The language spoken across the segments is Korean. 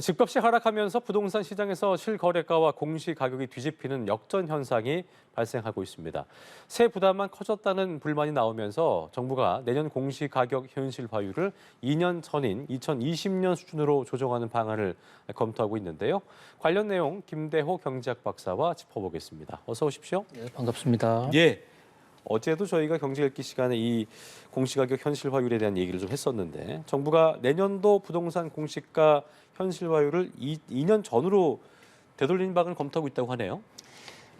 집값이 하락하면서 부동산 시장에서 실거래가와 공시가격이 뒤집히는 역전 현상이 발생하고 있습니다. 세 부담만 커졌다는 불만이 나오면서 정부가 내년 공시가격 현실화율을 2년 전인 2020년 수준으로 조정하는 방안을 검토하고 있는데요. 관련 내용 김대호 경제학 박사와 짚어보겠습니다. 어서 오십시오. 네, 반갑습니다. 예. 어제도 저희가 경제 읽기 시간에 이 공시가격 현실화율에 대한 얘기를 좀 했었는데 정부가 내년도 부동산 공시가 현실화율을 2년 전으로 되돌리는 방안을 검토하고 있다고 하네요.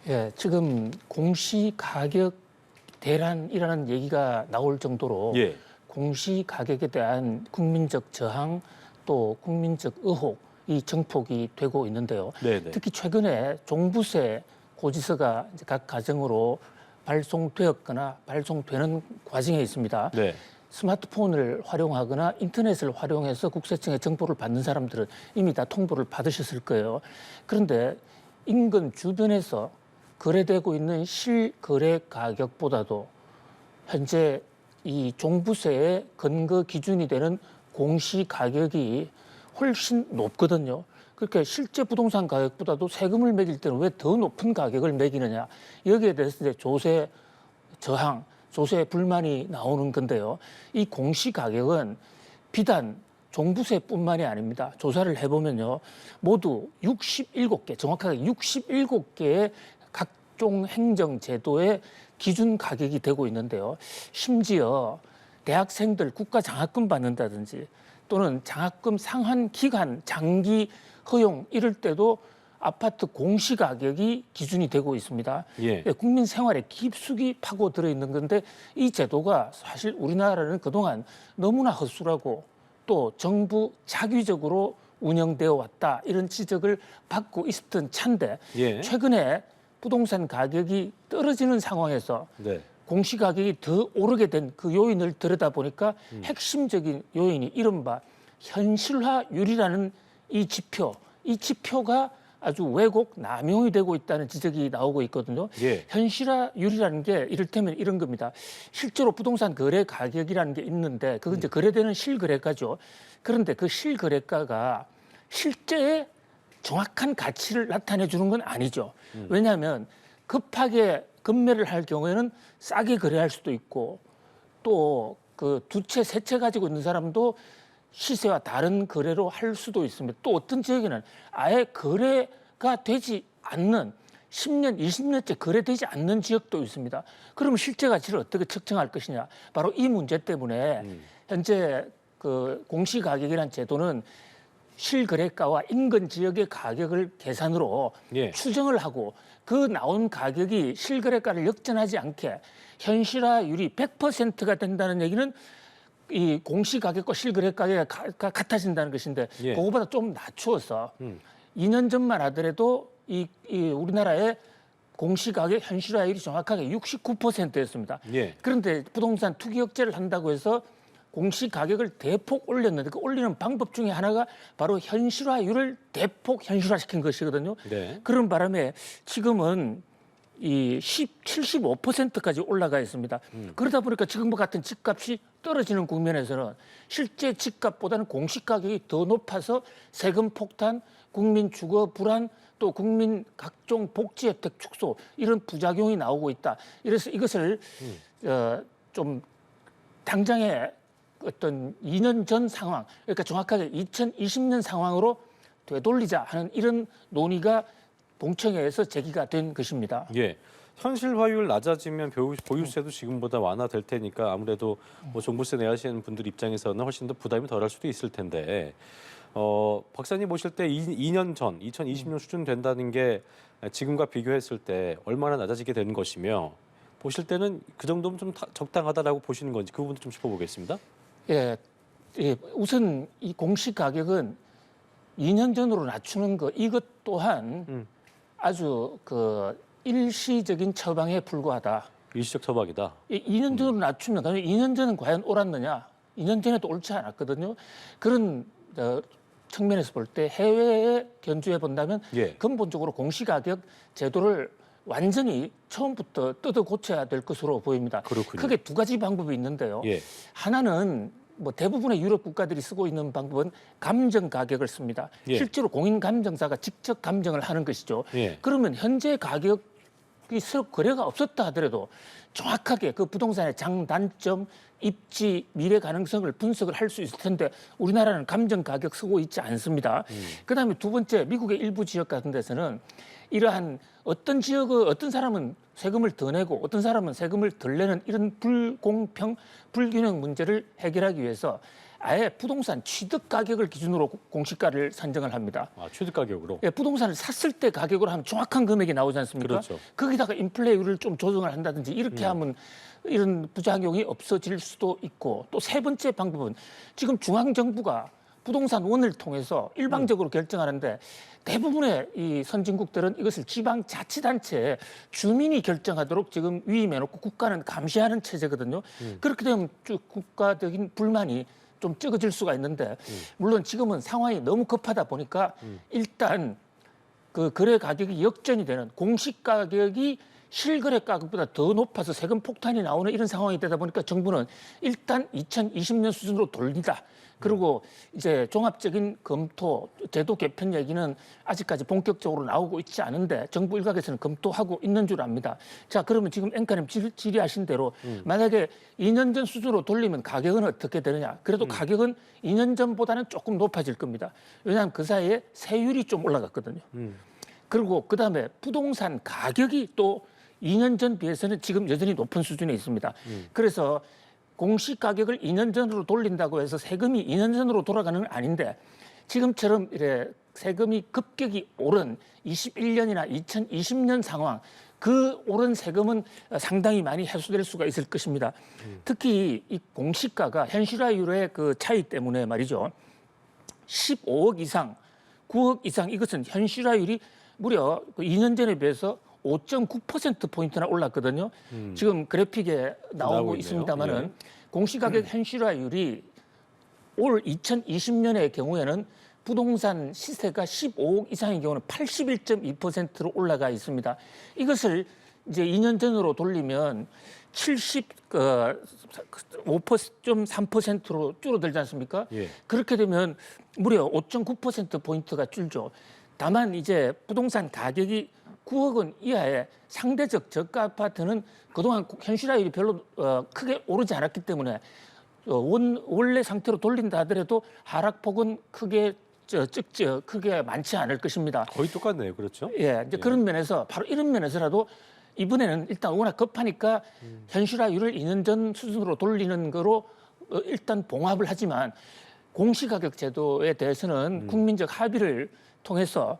예, 지금 공시가격 대란이라는 얘기가 나올 정도로 예. 공시가격에 대한 국민적 저항 또 국민적 의혹이 정폭이 되고 있는데요. 네네. 특히 최근에 종부세 고지서가 이제 각 가정으로 발송되었거나 발송되는 과정에 있습니다. 네. 스마트폰을 활용하거나 인터넷을 활용해서 국세청의 정보를 받는 사람들은 이미 다 통보를 받으셨을 거예요. 그런데 인근 주변에서 거래되고 있는 실거래 가격보다도 현재 이 종부세의 근거 기준이 되는 공시 가격이 훨씬 높거든요. 그러니까 실제 부동산 가격보다도 세금을 매길 때는 왜 더 높은 가격을 매기느냐. 여기에 대해서 이제 조세 저항, 조세 불만이 나오는 건데요. 이 공시 가격은 비단 종부세뿐만이 아닙니다. 조사를 해보면요. 모두 67개, 정확하게 67개의 각종 행정제도의 기준 가격이 되고 있는데요. 심지어 대학생들 국가 장학금 받는다든지 또는 장학금 상환 기간 장기 허용 이럴 때도 아파트 공시 가격이 기준이 되고 있습니다. 예. 국민 생활에 깊숙이 파고들어 있는 건데 이 제도가 사실 우리나라는 그동안 너무나 허술하고 또 정부 자규적으로 운영되어 왔다 이런 지적을 받고 있었던 차인데 예. 최근에 부동산 가격이 떨어지는 상황에서 네. 공시 가격이 더 오르게 된 그 요인을 들여다보니까 핵심적인 요인이 이른바 현실화율이라는 이 지표가 아주 왜곡, 남용이 되고 있다는 지적이 나오고 있거든요. 예. 현실화율이라는 게 이를테면 이런 겁니다. 실제로 부동산 거래 가격이라는 게 있는데 그건 이제 거래되는 실거래가죠. 그런데 그 실거래가가 실제의 정확한 가치를 나타내 주는 건 아니죠. 왜냐하면 급하게 급매를 할 경우에는 싸게 거래할 수도 있고 또 그 두 채, 세 채 가지고 있는 사람도 시세와 다른 거래로 할 수도 있습니다. 또 어떤 지역에는 아예 거래가 되지 않는 10년, 20년째 거래되지 않는 지역도 있습니다. 그러면 실제 가치를 어떻게 측정할 것이냐. 바로 이 문제 때문에 현재 그 공시가격이라는 제도는 실거래가와 인근 지역의 가격을 계산으로 예. 추정을 하고 그 나온 가격이 실거래가를 역전하지 않게 현실화율이 100%가 된다는 얘기는 이 공시가격과 실거래가가 같아진다는 것인데 예. 그거보다 좀 낮추어서 2년 전만 하더라도 이 우리나라의 공시가격 현실화율이 정확하게 69%였습니다. 예. 그런데 부동산 투기 억제를 한다고 해서 공시가격을 대폭 올렸는데 그 올리는 방법 중에 하나가 바로 현실화율을 대폭 현실화시킨 것이거든요. 네. 그런 바람에 지금은 이 75%까지 올라가 있습니다. 그러다 보니까 지금과 같은 집값이 떨어지는 국면에서는 실제 집값보다는 공시가격이 더 높아서 세금 폭탄, 국민 주거 불안, 또 국민 각종 복지 혜택 축소 이런 부작용이 나오고 있다. 이래서 이것을 좀 당장의 어떤 2년 전 상황, 그러니까 정확하게 2020년 상황으로 되돌리자 하는 이런 논의가 공청회에서 제기가 된 것입니다. 예. 현실화율 낮아지면 보유세도 지금보다 완화될 테니까 아무래도 뭐 종부세 내야 하시는 분들 입장에서는 훨씬 더 부담이 덜할 수도 있을 텐데 박사님 보실 때 2년 전 2020년 수준 된다는 게 지금과 비교했을 때 얼마나 낮아지게 되는 것이며 보실 때는 그 정도면 좀 적당하다라고 보시는 건지 그 부분도 좀 짚어보겠습니다. 예, 우선 이 공시 가격은 2년 전으로 낮추는 거 이것 또한 아주 그 일시적인 처방에 불과하다. 일시적 처방이다. 2년 전으로 낮추면 2년 전은 과연 옳았느냐? 2년 전에도 옳지 않았거든요. 그런 측면에서 볼 때 해외에 견주해 본다면 예. 근본적으로 공시가격 제도를 완전히 처음부터 뜯어 고쳐야 될 것으로 보입니다. 그렇군요. 크게 두 가지 방법이 있는데요. 예. 하나는 뭐 대부분의 유럽 국가들이 쓰고 있는 방법은 감정 가격을 씁니다. 예. 실제로 공인 감정사가 직접 감정을 하는 것이죠. 예. 그러면 현재 가격이 서로 거래가 없었다 하더라도 정확하게 그 부동산의 장단점, 입지, 미래 가능성을 분석을 할 수 있을 텐데 우리나라는 감정 가격 쓰고 있지 않습니다. 그다음에 두 번째, 미국의 일부 지역 같은 데서는 이러한 어떤 지역의 어떤 사람은 세금을 더 내고 어떤 사람은 세금을 덜 내는 이런 불공평, 불균형 문제를 해결하기 위해서 아예 부동산 취득 가격을 기준으로 공시가를 산정을 합니다. 아, 취득 가격으로. 예, 부동산을 샀을 때 가격으로 하면 정확한 금액이 나오지 않습니까? 그렇죠. 거기다가 인플레이율을 좀 조정을 한다든지 이렇게 하면 이런 부작용이 없어질 수도 있고 또 세 번째 방법은 지금 중앙정부가 부동산 원을 통해서 일방적으로 결정하는데 대부분의 이 선진국들은 이것을 지방자치단체 주민이 결정하도록 지금 위임해놓고 국가는 감시하는 체제거든요. 그렇게 되면 국가적인 불만이 좀 적어질 수가 있는데 물론 지금은 상황이 너무 급하다 보니까 일단 그 거래 가격이 역전이 되는 공시 가격이 실거래 가격보다 더 높아서 세금 폭탄이 나오는 이런 상황이 되다 보니까 정부는 일단 2020년 수준으로 돌린다. 그리고 이제 종합적인 검토, 제도 개편 얘기는 아직까지 본격적으로 나오고 있지 않은데 정부 일각에서는 검토하고 있는 줄 압니다. 자, 그러면 지금 앵커님 질의하신 대로 만약에 2년 전 수준으로 돌리면 가격은 어떻게 되느냐? 그래도 가격은 2년 전보다는 조금 높아질 겁니다. 왜냐하면 그 사이에 세율이 좀 올라갔거든요. 그리고 그다음에 부동산 가격이 또 2년 전 비해서는 지금 여전히 높은 수준에 있습니다. 그래서 공시 가격을 2년 전으로 돌린다고 해서 세금이 2년 전으로 돌아가는 건 아닌데 지금처럼 이래 세금이 급격히 오른 21년이나 2020년 상황 그 오른 세금은 상당히 많이 해소될 수가 있을 것입니다. 특히 이 공시가가 현실화율의 그 차이 때문에 말이죠. 15억 이상, 9억 이상 이것은 현실화율이 무려 2년 전에 비해서 5.9%포인트나 올랐거든요. 지금 그래픽에 나오고 있습니다만은 예. 공시가격 현실화율이 올 2020년의 경우에는 부동산 시세가 15억 이상의 경우는 81.2%로 올라가 있습니다. 이것을 이제 2년 전으로 돌리면 75.3%로 줄어들지 않습니까? 예. 그렇게 되면 무려 5.9%포인트가 줄죠. 다만 이제 부동산 가격이 9억 원 이하의 상대적 저가 아파트는 그동안 현실화율이 별로 크게 오르지 않았기 때문에 원래 상태로 돌린다 하더라도 하락폭은 크게 많지 않을 것입니다. 거의 똑같네요. 그렇죠? 예, 이제 그런 면에서 바로 이런 면에서라도 이번에는 일단 워낙 급하니까 현실화율을 2년 전 수준으로 돌리는 거로 일단 봉합을 하지만 공시가격 제도에 대해서는 국민적 합의를 통해서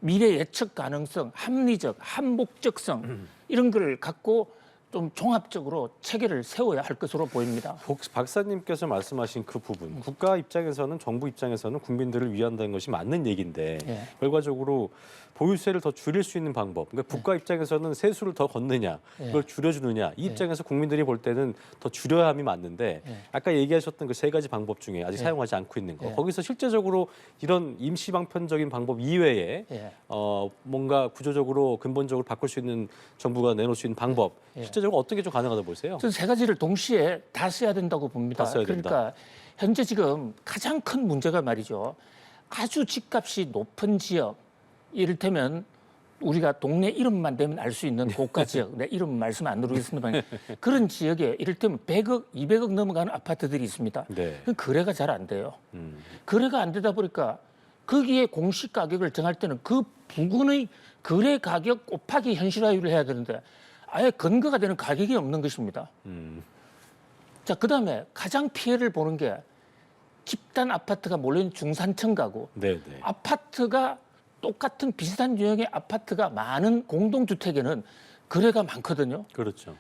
미래 예측 가능성, 합리적, 한목적성 이런 걸 갖고 좀 종합적으로 체계를 세워야 할 것으로 보입니다. 박사님께서 말씀하신 그 부분, 국가 입장에서는 정부 입장에서는 국민들을 위한다는 것이 맞는 얘기인데 예. 결과적으로 보유세를 더 줄일 수 있는 방법, 그러니까 국가 입장에서는 세수를 더 걷느냐, 그걸 줄여주느냐, 이 입장에서 국민들이 볼 때는 더 줄여야 함이 맞는데 아까 얘기하셨던 그 세 가지 방법 중에 아직 사용하지 않고 있는 거, 거기서 실제적으로 이런 임시 방편적인 방법 이외에 뭔가 구조적으로 근본적으로 바꿀 수 있는 정부가 내놓을 수 있는 방법, 실제적으로 어떻게 좀 가능하다 보세요? 저는 세 가지를 동시에 다 써야 된다고 봅니다. 다 써야 된다. 그러니까 현재 지금 가장 큰 문제가 말이죠. 아주 집값이 높은 지역, 이를테면 우리가 동네 이름만 대면 알 수 있는 고가 지역, 내 이름 말씀 안 드리겠습니다만 그런 지역에 이를테면 100억, 200억 넘어가는 아파트들이 있습니다. 네. 그 거래가 잘 안 돼요. 거래가 안 되다 보니까 거기에 공시 가격을 정할 때는 그 부근의 거래 가격 곱하기 현실화율을 해야 되는데 아예 근거가 되는 가격이 없는 것입니다. 자, 그다음에 가장 피해를 보는 게 집단 아파트가 몰려있는 중산층 가구. 네, 네. 아파트가 똑같은 비슷한 유형의 아파트가 많은 공동주택에는 거래가 많거든요. 그렇죠.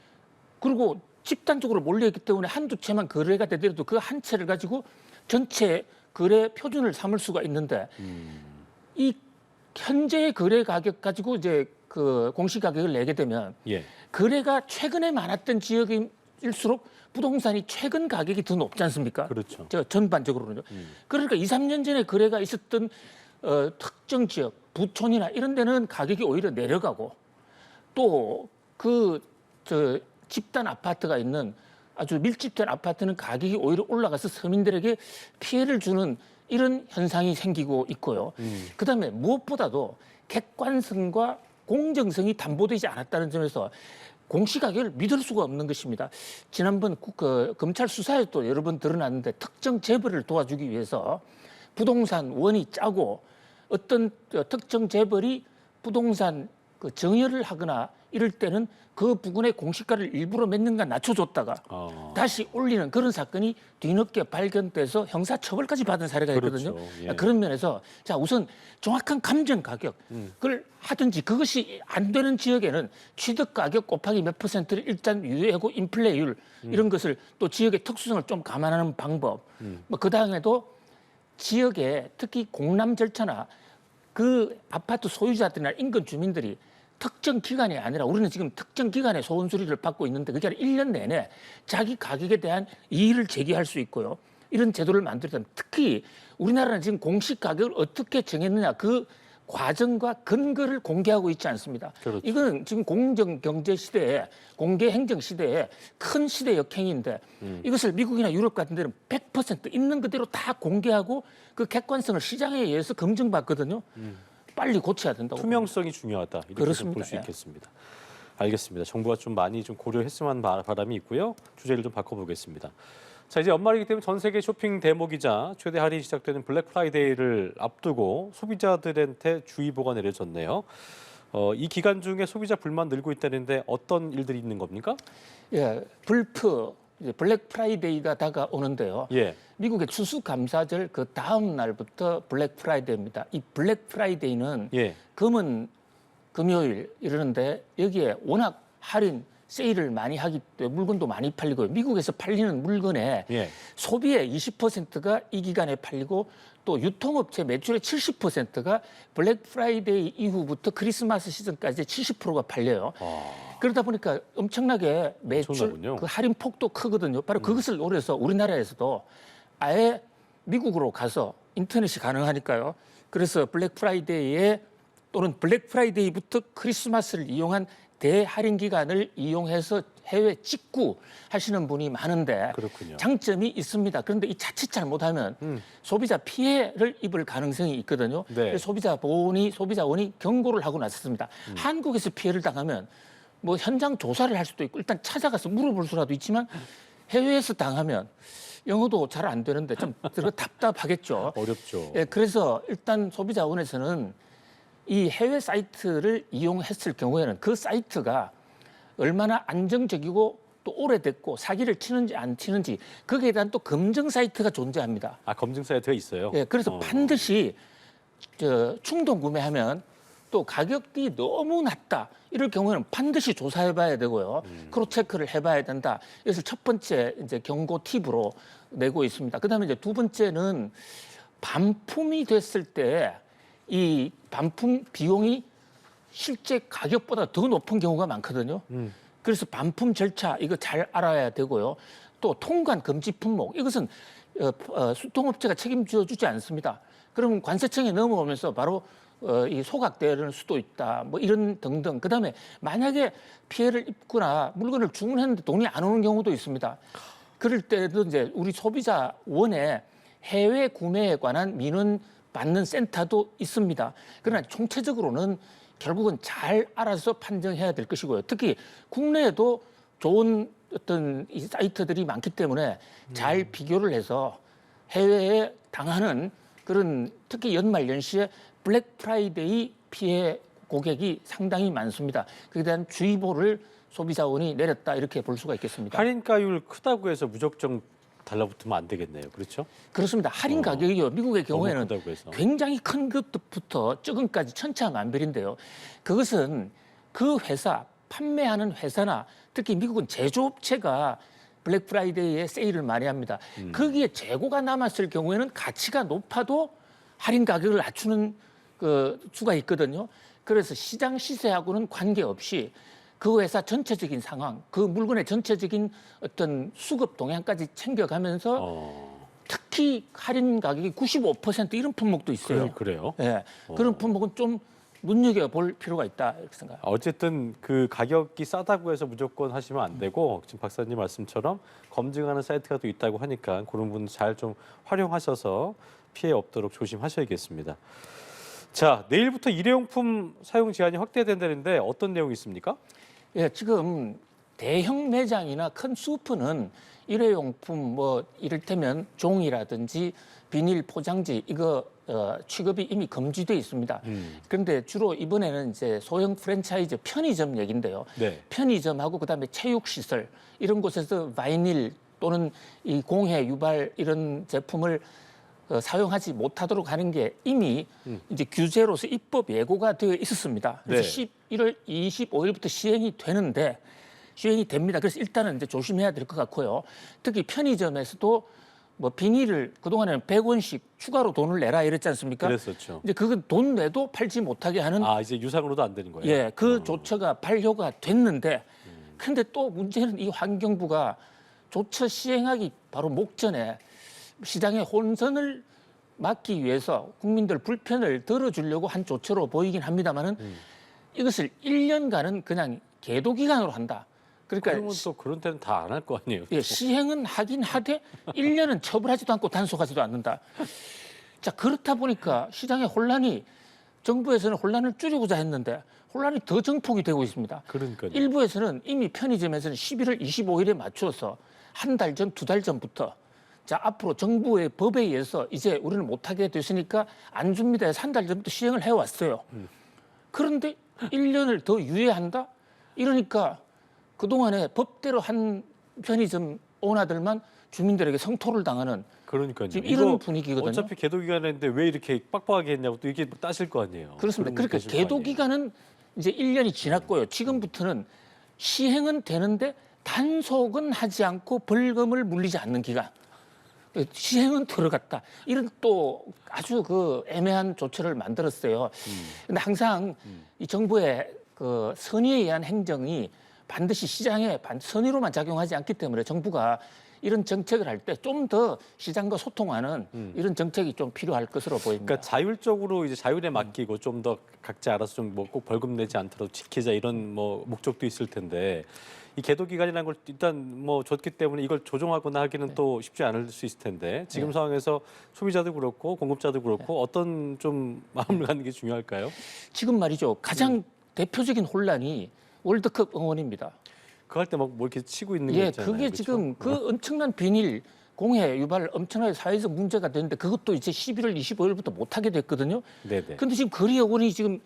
그리고 집단적으로 몰려있기 때문에 한두 채만 거래가 되더라도 그 한 채를 가지고 전체 거래 표준을 삼을 수가 있는데 이 현재의 거래 가격 가지고 이제 그 공시 가격을 내게 되면 예. 거래가 최근에 많았던 지역일수록 부동산이 최근 가격이 더 높지 않습니까? 그렇죠. 전반적으로는요. 그러니까 2, 3년 전에 거래가 있었던 특정 지역, 부촌이나 이런 데는 가격이 오히려 내려가고 또 그 집단 아파트가 있는 아주 밀집된 아파트는 가격이 오히려 올라가서 서민들에게 피해를 주는 이런 현상이 생기고 있고요. 그다음에 무엇보다도 객관성과 공정성이 담보되지 않았다는 점에서 공시가격을 믿을 수가 없는 것입니다. 지난번 검찰 수사에도 여러 번 드러났는데 특정 재벌을 도와주기 위해서 부동산 원이 짜고 어떤 특정 재벌이 부동산 정여를 하거나 이럴 때는 그 부분의 공시가를 일부러 몇 년간 낮춰줬다가 다시 올리는 그런 사건이 뒤늦게 발견돼서 형사처벌까지 받은 사례가 있거든요. 그렇죠. 예. 그런 면에서 자 우선 정확한 감정 가격을 하든지 그것이 안 되는 지역에는 취득 가격 곱하기 몇 %를 일단 유예하고 인플레이율 이런 것을 또 지역의 특수성을 좀 감안하는 방법. 뭐 그 다음에도 지역에 특히 공람 절차나 그 아파트 소유자들이나 인근 주민들이 특정 기간이 아니라 우리는 지금 특정 기간에 소원 수리를 받고 있는데 그게 아니라 1년 내내 자기 가격에 대한 이의를 제기할 수 있고요. 이런 제도를 만들었다면 특히 우리나라는 지금 공시 가격을 어떻게 정했느냐 그 과정과 근거를 공개하고 있지 않습니다. 그렇죠. 이거는 지금 공정 경제 시대에 공개 행정 시대에 큰 시대 역행인데 이것을 미국이나 유럽 같은 데는 100% 있는 그대로 다 공개하고 그 객관성을 시장에 의해서 검증받거든요. 빨리 고쳐야 된다고. 투명성이 중요하다. 이렇게 그렇습니다. 볼 수 예. 있겠습니다. 알겠습니다. 정부가 좀 많이 좀 고려했으면 하는 바람이 있고요. 주제를 좀 바꿔보겠습니다. 자, 이제 연말이기 때문에 전 세계 쇼핑 대목이자 최대 할인이 시작되는 블랙 프라이데이를 앞두고 소비자들한테 주의보가 내려졌네요. 이 기간 중에 소비자 불만 늘고 있다는데 어떤 일들이 있는 겁니까? 예, 이제 블랙 프라이데이가 다가오는데요. 예. 미국의 추수감사절 그 다음 날부터 블랙 프라이데이입니다. 이 블랙 프라이데이는 예. 금은 금요일 이러는데 여기에 워낙 할인 세일을 많이 하기 때문에 물건도 많이 팔리고요. 미국에서 팔리는 물건의 예. 소비의 20%가 이 기간에 팔리고 또 유통업체 매출의 70%가 블랙 프라이데이 이후부터 크리스마스 시즌까지 70%가 팔려요. 그러다 보니까 엄청나게 매출 엄청나군요. 그 할인 폭도 크거든요. 바로 그것을 노려서 우리나라에서도 아예 미국으로 가서 인터넷이 가능하니까요. 그래서 블랙 프라이데이에 또는 블랙 프라이데이부터 크리스마스를 이용한 대할인 기간을 이용해서 해외 직구 하시는 분이 많은데 그렇군요. 장점이 있습니다. 그런데 이 자칫 잘못하면 소비자 피해를 입을 가능성이 있거든요. 네. 그래서 소비자원이 경고를 하고 나섰습니다. 한국에서 피해를 당하면 뭐 현장 조사를 할 수도 있고 일단 찾아가서 물어볼 수라도 있지만 해외에서 당하면 영어도 잘 안 되는데 좀 답답하겠죠. 어렵죠. 예, 그래서 일단 소비자원에서는 이 해외 사이트를 이용했을 경우에는 그 사이트가 얼마나 안정적이고 또 오래됐고 사기를 치는지 안 치는지 거기에 대한 또 검증 사이트가 존재합니다. 아, 검증 사이트가 있어요? 예, 그래서 반드시 충동 구매하면 또 가격이 너무 낮다 이럴 경우에는 반드시 조사해봐야 되고요. 크로스 체크를 해봐야 된다. 이것을 첫 번째 이제 경고 팁으로 내고 있습니다. 그다음에 이제 두 번째는 반품이 됐을 때 이 반품 비용이 실제 가격보다 더 높은 경우가 많거든요. 그래서 반품 절차 이거 잘 알아야 되고요. 또 통관 금지 품목 이것은 수통업체가 책임져 주지 않습니다. 그러면 관세청에 넘어오면서 바로 이 소각될 수도 있다. 뭐 이런 등등. 그다음에 만약에 피해를 입거나 물건을 주문했는데 돈이 안 오는 경우도 있습니다. 그럴 때도 이제 우리 소비자원에 해외 구매에 관한 민원 받는 센터도 있습니다. 그러나 총체적으로는 결국은 잘 알아서 판정해야 될 것이고요. 특히 국내에도 좋은 어떤 이 사이트들이 많기 때문에 잘 비교를 해서 해외에 당하는 그런 특히 연말 연시에 블랙 프라이데이 피해 고객이 상당히 많습니다. 그에 대한 주의보를 소비자원이 내렸다 이렇게 볼 수가 있겠습니다. 할인가율 크다고 해서 무작정 달라붙으면 안 되겠네요. 그렇죠? 그렇습니다. 할인 가격이요. 미국의 경우에는 너무 크다고 해서. 굉장히 큰 것부터 적은까지 천차만별인데요. 그것은 그 회사, 판매하는 회사나 특히 미국은 제조업체가 블랙 프라이데이에 세일을 많이 합니다. 거기에 재고가 남았을 경우에는 가치가 높아도 할인 가격을 낮추는 그 수가 있거든요. 그래서 시장 시세하고는 관계없이 그 회사 전체적인 상황, 그 물건의 전체적인 어떤 수급 동향까지 챙겨가면서 특히 할인 가격이 95% 이런 품목도 있어요. 그래요? 예, 그런 품목은 좀 눈여겨볼 필요가 있다 이렇게 생각합니다. 어쨌든 그 가격이 싸다고 해서 무조건 하시면 안 되고 지금 박사님 말씀처럼 검증하는 사이트가 또 있다고 하니까 그런 부분 잘 좀 활용하셔서 피해 없도록 조심하셔야겠습니다. 자, 내일부터 일회용품 사용 제한이 확대된다는데 어떤 내용이 있습니까? 예, 지금 대형 매장이나 큰 슈퍼는 일회용품 뭐 이를테면 종이라든지 비닐 포장지 이거 취급이 이미 금지돼 있습니다. 그런데 주로 이번에는 이제 소형 프랜차이즈 편의점 얘긴데요. 네. 편의점하고 그다음에 체육시설 이런 곳에서 바이닐 또는 이 공해 유발 이런 제품을 사용하지 못하도록 하는 게 이미 이제 규제로서 입법 예고가 되어 있었습니다. 그래서 네. 11월 25일부터 시행이 되는데 시행이 됩니다. 그래서 일단은 이제 조심해야 될 것 같고요. 특히 편의점에서도 뭐 비닐을 그동안에는 100원씩 추가로 돈을 내라 이랬지 않습니까? 그랬었죠. 이제 그건 돈 내도 팔지 못하게 하는 아, 이제 유상으로도 안 되는 거예요? 예, 그 조처가 발효가 됐는데 근데 또 문제는 이 환경부가 조처 시행하기 바로 목전에 시장의 혼선을 막기 위해서 국민들 불편을 덜어주려고 한 조처로 보이긴 합니다만은 이것을 1년간은 그냥 계도 기간으로 한다. 그러니까 그러면 또 그런 때는 다 안 할 거 아니에요? 예, 시행은 하긴 하되 1년은 처벌하지도 않고 단속하지도 않는다. 자, 그렇다 보니까 시장의 혼란이 정부에서는 혼란을 줄이고자 했는데 혼란이 더 증폭이 되고 있습니다. 그러니까요. 일부에서는 이미 편의점에서는 11월 25일에 맞춰서 한 달 전, 두 달 전부터 자, 앞으로 정부의 법에 의해서 이제 우리는 못하게 됐으니까 안 줍니다 해서 한 달 전부터 시행을 해왔어요. 그런데 1년을 더 유예한다? 이러니까 그동안에 법대로 한 편의점 오너들만 주민들에게 성토를 당하는 그러니까요. 지금 이런 이거 분위기거든요. 어차피 계도 기간인데 왜 이렇게 빡빡하게 했냐고 또 이게 따실 거 아니에요. 그렇습니다. 그런 그러니까 분이 계실 거 계도 아니에요. 기간은 이제 1년이 지났고요. 지금부터는 시행은 되는데 단속은 하지 않고 벌금을 물리지 않는 기간. 시행은 들어갔다. 이런 또 아주 그 애매한 조처를 만들었어요. 근데 항상 이 정부의 그 선의에 의한 행정이 반드시 시장에 선의로만 작용하지 않기 때문에 정부가 이런 정책을 할 때 좀 더 시장과 소통하는 이런 정책이 좀 필요할 것으로 보입니다. 그러니까 자율적으로 이제 자율에 맡기고 좀 더 각자 알아서 좀 뭐 꼭 벌금 내지 않도록 지키자 이런 뭐 목적도 있을 텐데 이 계도 기간이라는 걸 일단 뭐 줬기 때문에 이걸 조정하거나 하기는 또 쉽지 않을 수 있을 텐데 지금 상황에서 소비자도 그렇고 공급자도 그렇고 어떤 좀 마음을 갖는 게 중요할까요? 지금 말이죠. 가장 대표적인 혼란이 월드컵 응원입니다. 그거 할 때 막 뭐 이렇게 치고 있는 거 예, 있잖아요. 그게 그렇죠? 지금 그 엄청난 비닐 공해 유발 엄청나게 사회적 문제가 되는데 그것도 이제 11월 25일부터 못 하게 됐거든요. 네네. 근데 지금 거리 여건이 지금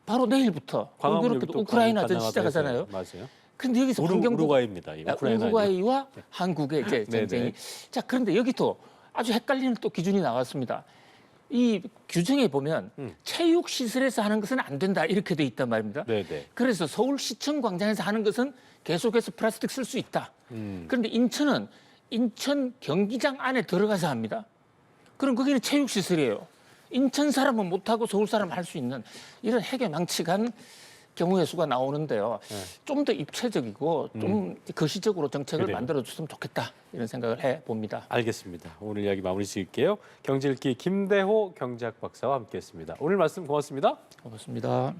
바로 내일부터 광화문 공교롭게 여기 또 또 우크라이나전 가능하다 시작하잖아요. 해서요. 맞아요. 근데 여기서 환경부 우루과이입니다. 이 우크라이나 아니고. 우루과이와 한국의 이제 전쟁이. 네네. 자, 그런데 여기도 아주 헷갈리는 또 기준이 나왔습니다. 이 규정에 보면 체육 시설에서 하는 것은 안 된다 이렇게 돼 있단 말입니다. 네네. 그래서 서울시청 광장에서 하는 것은 계속해서 플라스틱 쓸 수 있다. 그런데 인천은 인천 경기장 안에 들어가서 합니다. 그럼 거기는 체육 시설이에요. 인천 사람은 못하고 서울 사람은 할 수 있는 이런 해괴망측한 경우의 수가 나오는데요. 좀 더 입체적이고 좀 거시적으로 정책을 그래요. 만들어줬으면 좋겠다 이런 생각을 해봅니다. 알겠습니다. 오늘 이야기 마무리 지을게요. 경제읽기 김대호 경제학 박사와 함께했습니다. 오늘 말씀 고맙습니다. 고맙습니다.